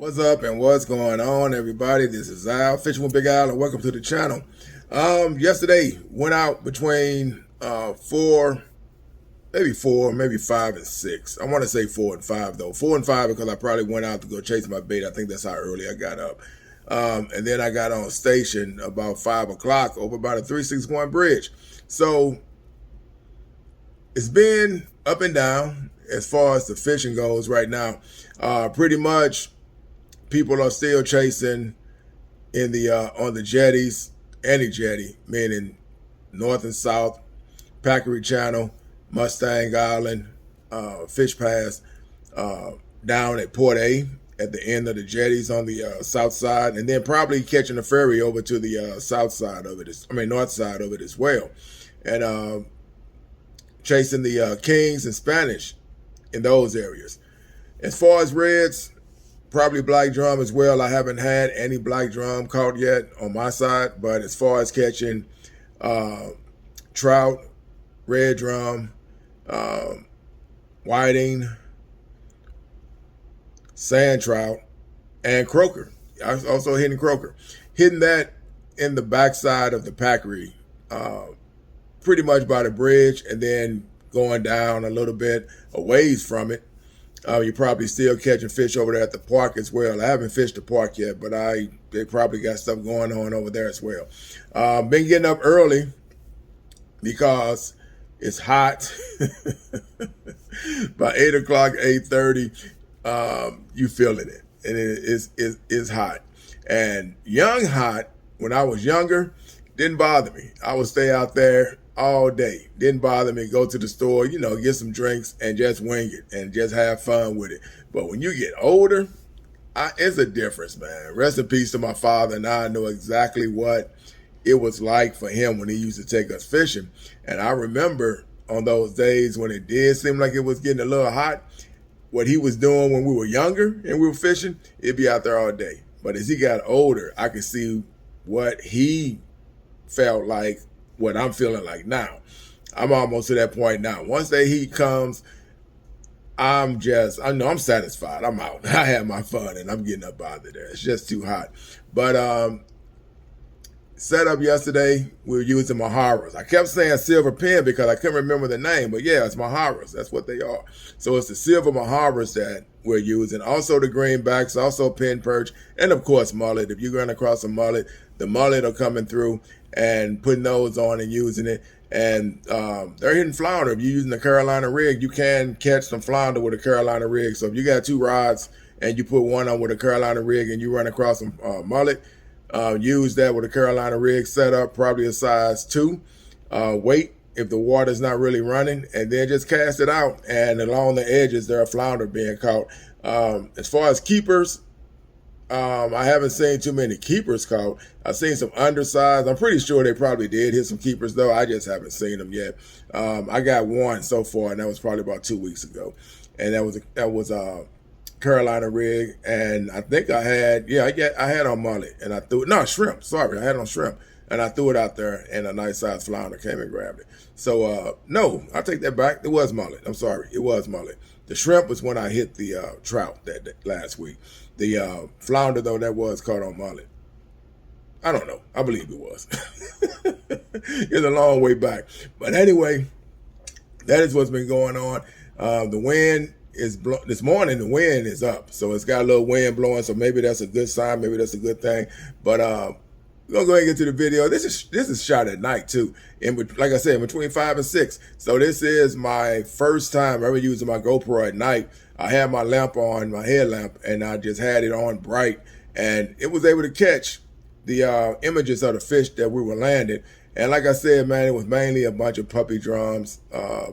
What's up and what's going on, everybody? This is Al, Fishing with Big Al, and welcome to the channel. Yesterday went out between four, maybe 5 and 6. I want to say 4 and 5 though. 4 and 5 because I probably went out to go chase my bait. I think that's how early I got up. And then I got on station about 5 o'clock over about a 361 bridge. So it's been up and down as far as the fishing goes right now. Pretty much people are still chasing in the on the jetties, any jetty, meaning north and south, Packery Channel, Mustang Island, Fish Pass, down at Port A at the end of the jetties on the south side, and then probably catching a ferry over to the south side of it, north side of it as well, and chasing the Kings and Spanish in those areas. As far as reds, probably black drum as well. I haven't had any black drum caught yet on my side, but as far as catching trout, red drum, whiting, sand trout, and croaker. I was also hitting croaker. Hitting that in the backside of the Packery, pretty much by the bridge, and then going down a little bit a ways from it. You're probably still catching fish over there at the park as well. I haven't fished the park yet, but they probably got stuff going on over there as well. Been getting up early because it's hot. By 8 o'clock, 8:30, you feeling it, and it's hot. And young hot, when I was younger, didn't bother me. I would stay out there all day. Didn't bother me. Go to the store, get some drinks and just wing it and just have fun with it. But when you get older, it's a difference, man. Rest in peace to my father, and I know exactly what it was like for him when he used to take us fishing. And I remember on those days when it did seem like it was getting a little hot, what he was doing when we were younger and we were fishing, it'd be out there all day. But as he got older, I could see what he felt like, what I'm feeling like now. I'm almost to that point now. Once that heat comes, I know I'm satisfied. I'm out. I had my fun and I'm getting up out of there. It's just too hot. But set up yesterday, we were using Maharas. I kept saying silver pen because I couldn't remember the name, but yeah, it's Maharas. That's what they are. So it's the silver Maharas that we're using. Also the greenbacks, also pin perch, and of course mullet. If you run across a mullet, the mullet are coming through and putting those on and using it. And they're hitting flounder. If you're using the Carolina rig, you can catch some flounder with a Carolina rig. So if you got 2 rods and you put one on with a Carolina rig and you run across some mullet, use that with a Carolina rig setup, probably a size 2. Wait if the water's not really running, and then just cast it out. And along the edges, there are flounder being caught. As far as keepers, I haven't seen too many keepers caught. I've seen some undersized. I'm pretty sure they probably did hit some keepers, though. I just haven't seen them yet. I got one so far, and that was probably about 2 weeks ago. And that was a Carolina rig, and I think I had on mullet, and I threw it. No, shrimp. Sorry, I had on shrimp, and I threw it out there, and a nice size flounder came and grabbed it. So no, I take that back. It was mullet. I'm sorry, it was mullet. The shrimp was when I hit the trout that last week. The flounder, though, that was caught on mullet. I don't know. I believe it was. It's a long way back. But anyway, that is what's been going on. The wind is this morning. The wind is up, so it's got a little wind blowing. So maybe that's a good sign. Maybe that's a good thing. But we're gonna go ahead and get to the video. This is shot at night too, like I said, between 5 and 6. So this is my first time ever using my GoPro at night. I had my lamp on, my headlamp, and I just had it on bright, and it was able to catch the images of the fish that we were landing. And like I said, man, it was mainly a bunch of puppy drums,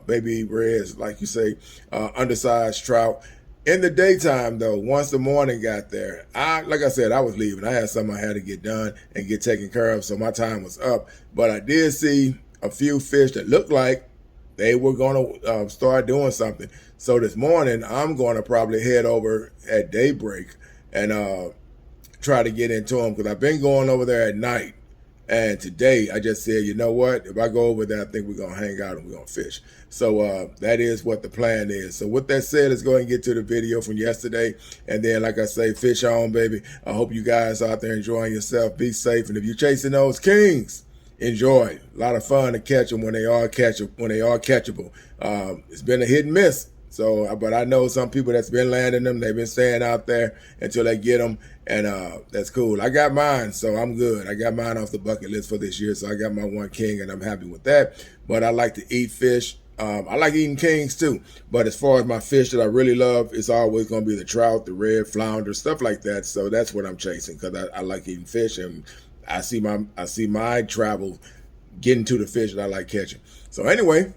baby reds, like you say, undersized trout. In the daytime, though, once the morning got there, like I said, I was leaving. I had something I had to get done and get taken care of, so my time was up. But I did see a few fish that looked like they were going to start doing something. So this morning, I'm going to probably head over at daybreak and try to get into them, because I've been going over there at night And today I just said, you know what? If I go over there, I think we're gonna hang out and we're gonna fish. So that is what the plan is. So with that said, let's go ahead and get to the video from yesterday. And then, like I say, fish on, baby. I hope you guys out there enjoying yourself. Be safe. And if you're chasing those kings, enjoy. A lot of fun to catch them when they are catchable. It's been a hit and miss. So, but I know some people that's been landing them. They've been staying out there until they get them, and that's cool. I got mine, so I'm good. I got mine off the bucket list for this year, so I got my one king, and I'm happy with that. But I like to eat fish. I like eating kings too. But as far as my fish that I really love, it's always going to be the trout, the red, flounder, stuff like that. So that's what I'm chasing because I like eating fish, and I see my travel getting to the fish that I like catching. So anyway,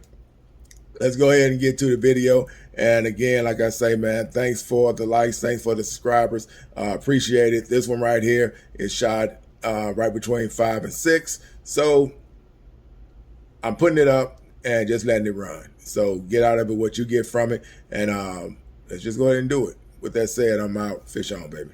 let's go ahead and get to the video. And again, like I say, man, thanks for the likes, thanks for the subscribers. Appreciate it. This one right here is shot right between 5 and 6. So I'm putting it up and just letting it run. So get out of it what you get from it. And let's just go ahead and do it. With that said, I'm out. Fish on, baby.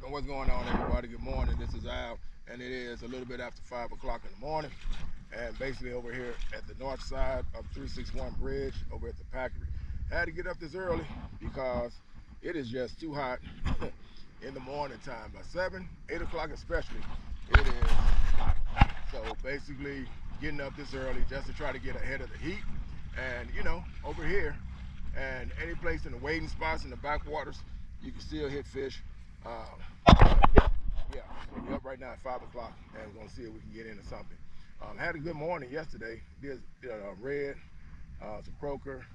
What's going on, everybody? Good morning. This is Al, and it is a little bit after 5 o'clock in the morning, and basically over here at the north side of 361 Bridge over at the Packery. I had to get up this early because it is just too hot in the morning time. By 7, 8 o'clock especially, it is hot. So basically getting up this early just to try to get ahead of the heat. And you know, over here and any place in the wading spots in the backwaters, you can still hit fish. Yeah, so we're up right now at 5 o'clock, and we're gonna see if we can get into something. Had a good morning yesterday. Did red, some croaker,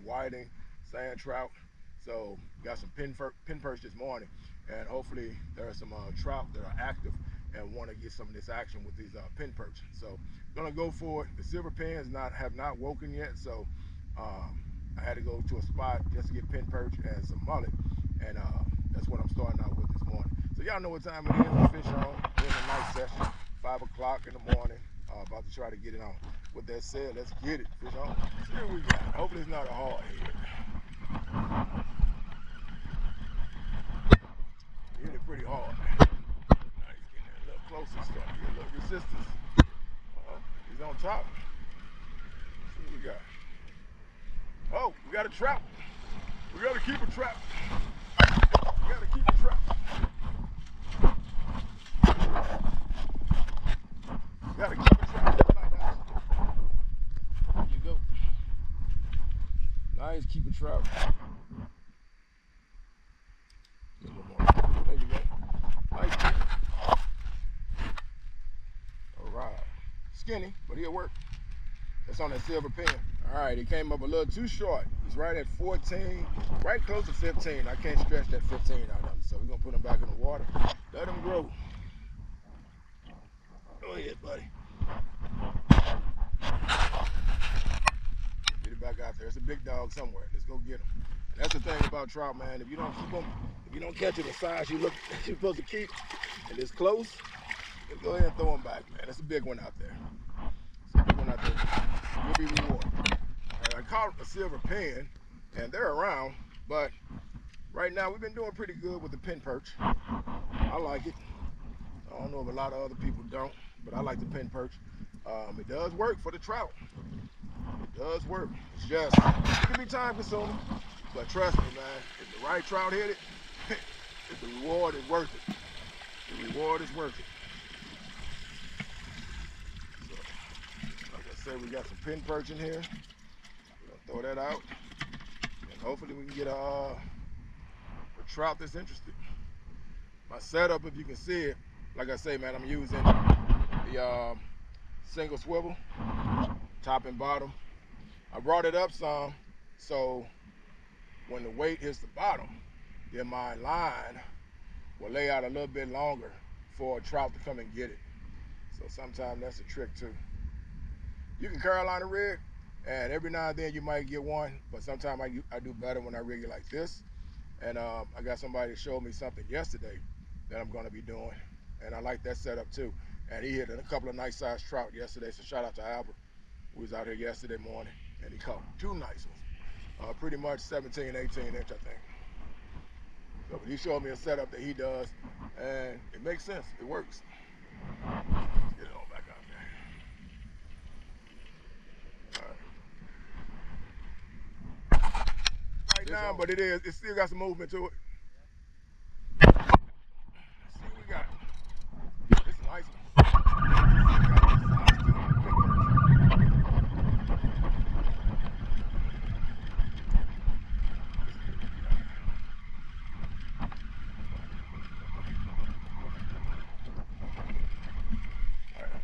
whiting, sand trout. So got some pin perch this morning, and hopefully there are some trout that are active and want to get some of this action with these pin perch. So gonna go for it. The silver pins have not woken yet, so I had to go to a spot just to get pin perch and some mullet, and that's what I'm starting out with this morning. So y'all know what time it is. We fish on. We're in a nice session, 5 o'clock in the morning. About to try to get it on. With that said, let's get it. Fish on. See what we got. Hopefully it's not a hard head. Hit it pretty hard. Now he's getting a little closer, starting to get a little resistance. He's on top. Let's see what we got. Oh, we got a trap. We gotta keep a trap. We gotta keep a trap. We gotta keep a trap. There you go. Nice, keep a trap. A little more. There you go. Nice. All right. Skinny, but he'll work. That's on that silver pin. All right, he came up a little too short. He's right at 14, right close to 15. I can't stretch that 15 out of him, so we're gonna put him back in the water. Let him grow. Go ahead, buddy. Get it back out there. It's a big dog somewhere. Let's go get him. And that's the thing about trout, man. If you don't keep them, if you don't catch it the size you're supposed to keep, and it's close, just go ahead and throw him back, man. That's a big one out there. It's a big one out there. You'll be rewarded. I caught a silver pin, and they're around, but right now we've been doing pretty good with the pin perch. I like it. I don't know if a lot of other people don't, but I like the pin perch. It does work for the trout. It does work. It's just, it can be time consuming, but trust me, man, if the right trout hit it, the reward is worth it. The reward is worth it. So, like I said, we got some pin perch in here. Throw that out, and hopefully we can get a trout that's interested. My setup, if you can see it, like I say, man, I'm using the single swivel, top and bottom. I brought it up some, so when the weight hits the bottom, then my line will lay out a little bit longer for a trout to come and get it. So sometimes that's a trick too. You can Carolina rig, and every now and then you might get one, but sometimes I do better when I rig it like this. And I got somebody that showed me something yesterday that I'm going to be doing, and I like that setup too. And he hit a couple of nice sized trout yesterday, so shout out to Albert, who was out here yesterday morning, and he caught 2 nice ones, pretty much 17, 18 inch, I think. So he showed me a setup that he does, and it makes sense. It works. Let's get it all back out there. All right. Right now, but it still got some movement to it. Let's see what we got. It's a nice one.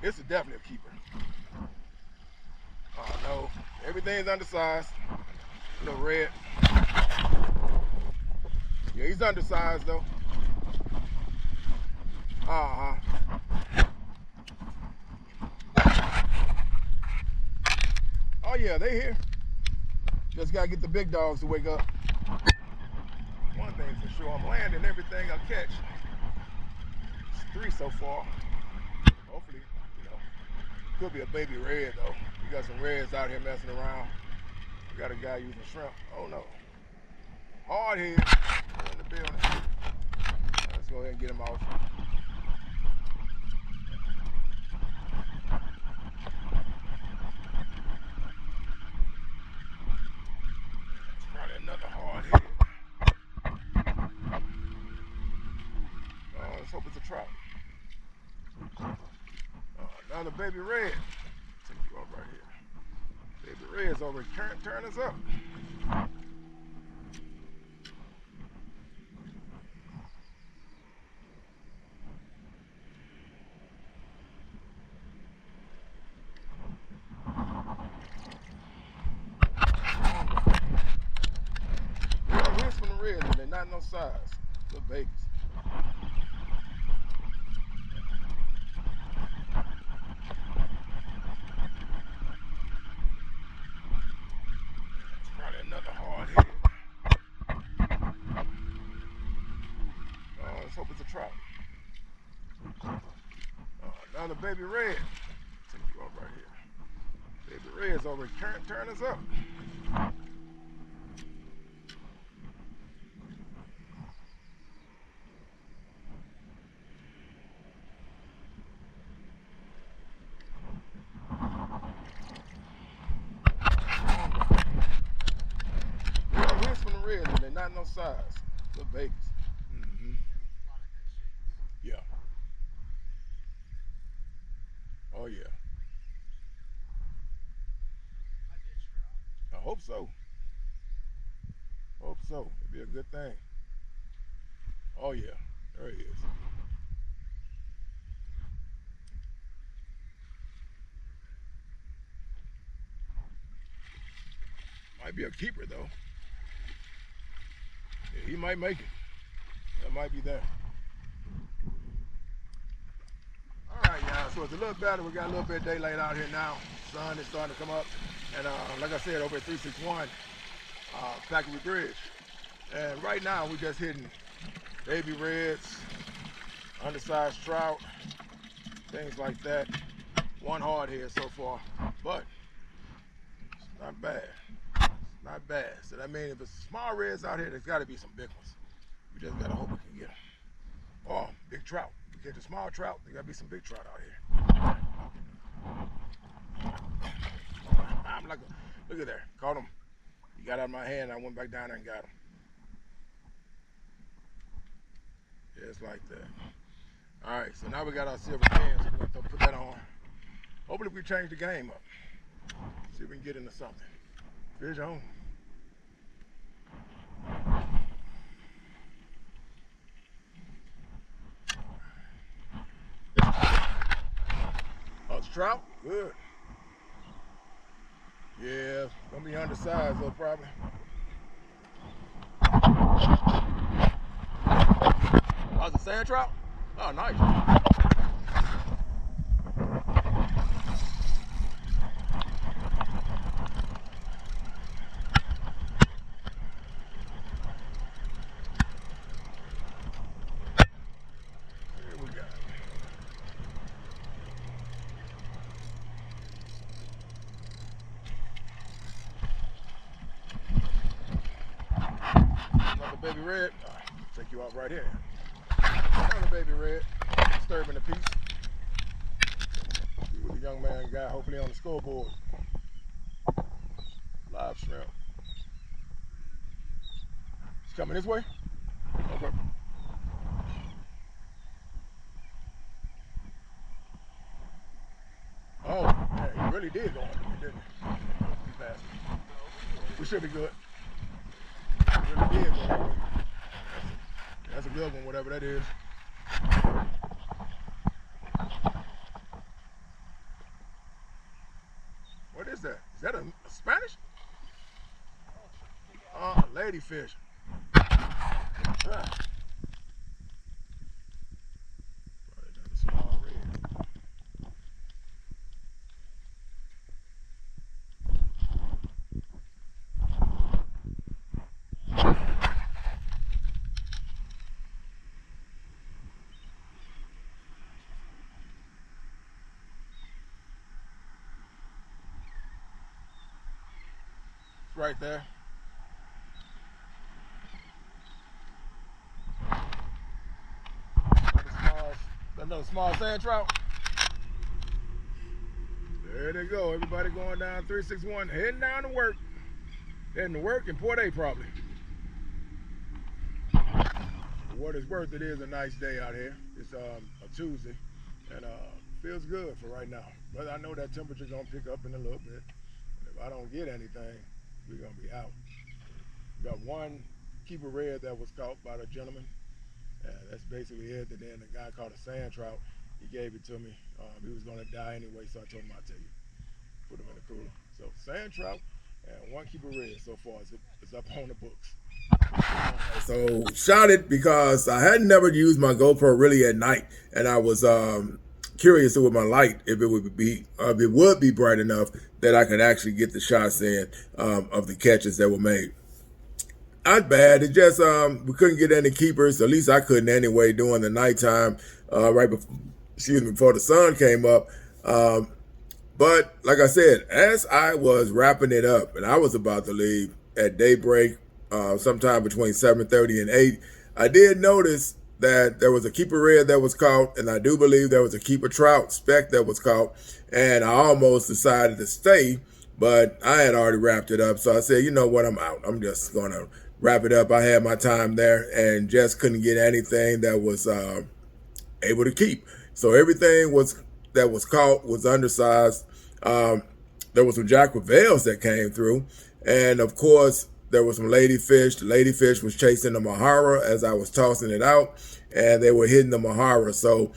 This is definitely a keeper. Oh no, everything's undersized. A little red. Yeah, he's undersized though. Uh-huh. Oh yeah, they here. Just gotta get the big dogs to wake up. One thing for sure, I'm landing everything I catch. It's 3 so far. Hopefully, could be a baby red though. We got some reds out here messing around. We got a guy using shrimp. Oh no. Hard head in the building. Let's go ahead and get him off. Probably another hard head. Let's hope it's a trout. Another baby red. Take you off right here. Baby red's over here. Turn us up. Here's from the reds, and they're not no size. Little babies. Probably another hard head. Let's hope it's a trout. Another baby red. Take you off right here. Baby red's over here. Turn us up. Here's from the reds, and they're not no size. Little babies. Mm-hmm. Yeah. Oh yeah. I hope so. Hope so. It'd be a good thing. Oh yeah. There he is. Might be a keeper though. Yeah, he might make it. That might be there. All right, y'all. So it's a little better. We got a little bit of daylight out here now. Sun is starting to come up, and like I said, over at 361 Factory Bridge. And right now we're just hitting baby reds, undersized trout, things like that. One hard head so far, but it's not bad. It's not bad. So that means if it's small reds out here, there's got to be some big ones. We just gotta hope we can get them. Oh, big trout. We get the small trout, there gotta be some big trout out here. I'm like, look at there, caught him. He got out of my hand, I went back down there and got him. Just like that. All right, so now we got our silver cans, so we're gonna put that on. Hopefully we change the game up. See if we can get into something. Fish on. Trout, good. Yeah, gonna be undersized though, probably. Oh, it's a sand trout? Oh, nice. Here we go. Another baby red. Check you out right here. Another baby red. Disturbing the peace. See what the young man got, hopefully on the scoreboard. Live shrimp. It's coming this way? Okay. Oh, man, he really did go on me, didn't he? We should be good. He really did go on me. That's a good one, whatever that is. What is that? Is that a Spanish? Ladyfish. Small red. It's right there. Another small sand trout. There they go. Everybody going down 361, heading down to work. Heading to work in Port A probably. For what it's worth, it is a nice day out here. It's a Tuesday, and feels good for right now. But I know that temperature's gonna pick up in a little bit. And if I don't get anything, we're gonna be out. We got one keeper red that was caught by the gentleman. That's basically it. And then the guy caught a sand trout. He gave it to me. He was gonna die anyway, so I told him I'd tell you. Put him in the cooler. So sand trout and one keeper red so far. It's up on the books. So shot it because I had never used my GoPro really at night, and I was curious with my light if it would be bright enough that I could actually get the shots in of the catches that were made. Not bad. It just we couldn't get any keepers. At least I couldn't anyway during the nighttime, right before the sun came up. But like I said, as I was wrapping it up and I was about to leave at daybreak, sometime between 7:30 and 8, I did notice that there was a keeper red that was caught, and I do believe there was a keeper trout speck that was caught, and I almost decided to stay, but I had already wrapped it up. So I said, you know what, I'm out. I'm just going to wrap it up. I had my time there and just couldn't get anything that was able to keep. So everything that was caught was undersized. There was some Jack Veils that came through, and of course there was some ladyfish. The ladyfish was chasing the Mahara as I was tossing it out, and they were hitting the Mahara. So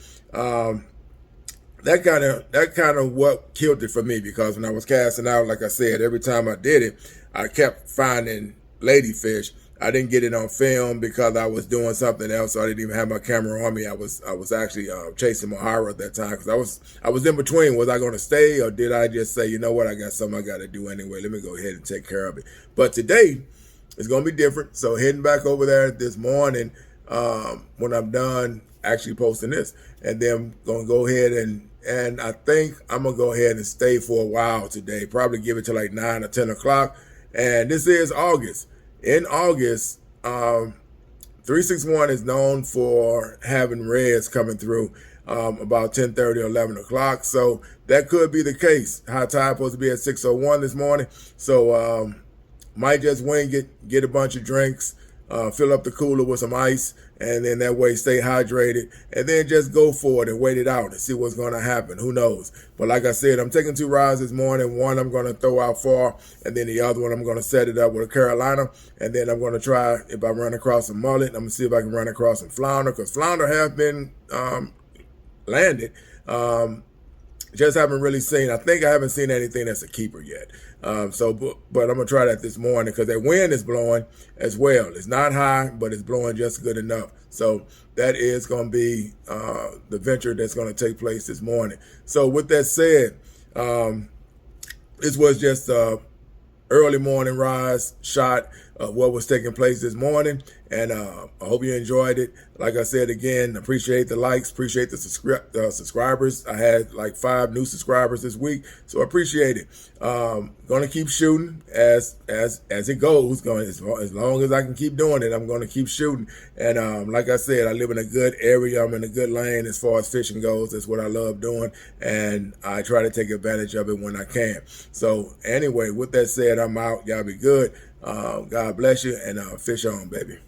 that kind of what killed it for me, because when I was casting out, like I said, every time I did it, I kept finding ladyfish. I didn't get it on film because I was doing something else. So I didn't even have my camera on me. I was actually chasing Mahara at that time, because I was in between. Was I going to stay, or did I just say, you know what, I got something I got to do anyway. Let me go ahead and take care of it. But today it's going to be different. So heading back over there this morning when I'm done actually posting this, and then going to go ahead and I think I'm going to go ahead and stay for a while today. Probably give it to like 9 or 10 o'clock. And this is August. In August, 361 is known for having reds coming through about 10:30 or 11 o'clock. So that could be the case. High tide supposed to be at 6:01 this morning. So might just wing it, get a bunch of drinks, fill up the cooler with some ice, and then that way stay hydrated, and then just go for it and wait it out and see what's going to happen. Who knows? But like I said, I'm taking 2 rods this morning. One I'm going to throw out far, and then the other one I'm going to set it up with a Carolina, and then I'm going to try, if I run across some mullet, I'm going to see if I can run across some flounder, because flounder have been landed. Just haven't really seen. I think I haven't seen anything that's a keeper yet. But I'm gonna try that this morning because that wind is blowing as well. It's not high, but it's blowing just good enough. So that is gonna be the venture that's gonna take place this morning. So with that said, this was just early morning rise shot of what was taking place this morning, and I hope you enjoyed it. Like I said again, appreciate the likes, appreciate the subscribers. I had like 5 new subscribers this week, so I appreciate it. Gonna keep shooting as it goes. Going as long as I can keep doing it, I'm gonna keep shooting. And like I said, I live in a good area. I'm in a good lane as far as fishing goes. That's what I love doing, and I try to take advantage of it when I can. So anyway, with that said, I'm out. Y'all be good. God bless you, and fish on, baby.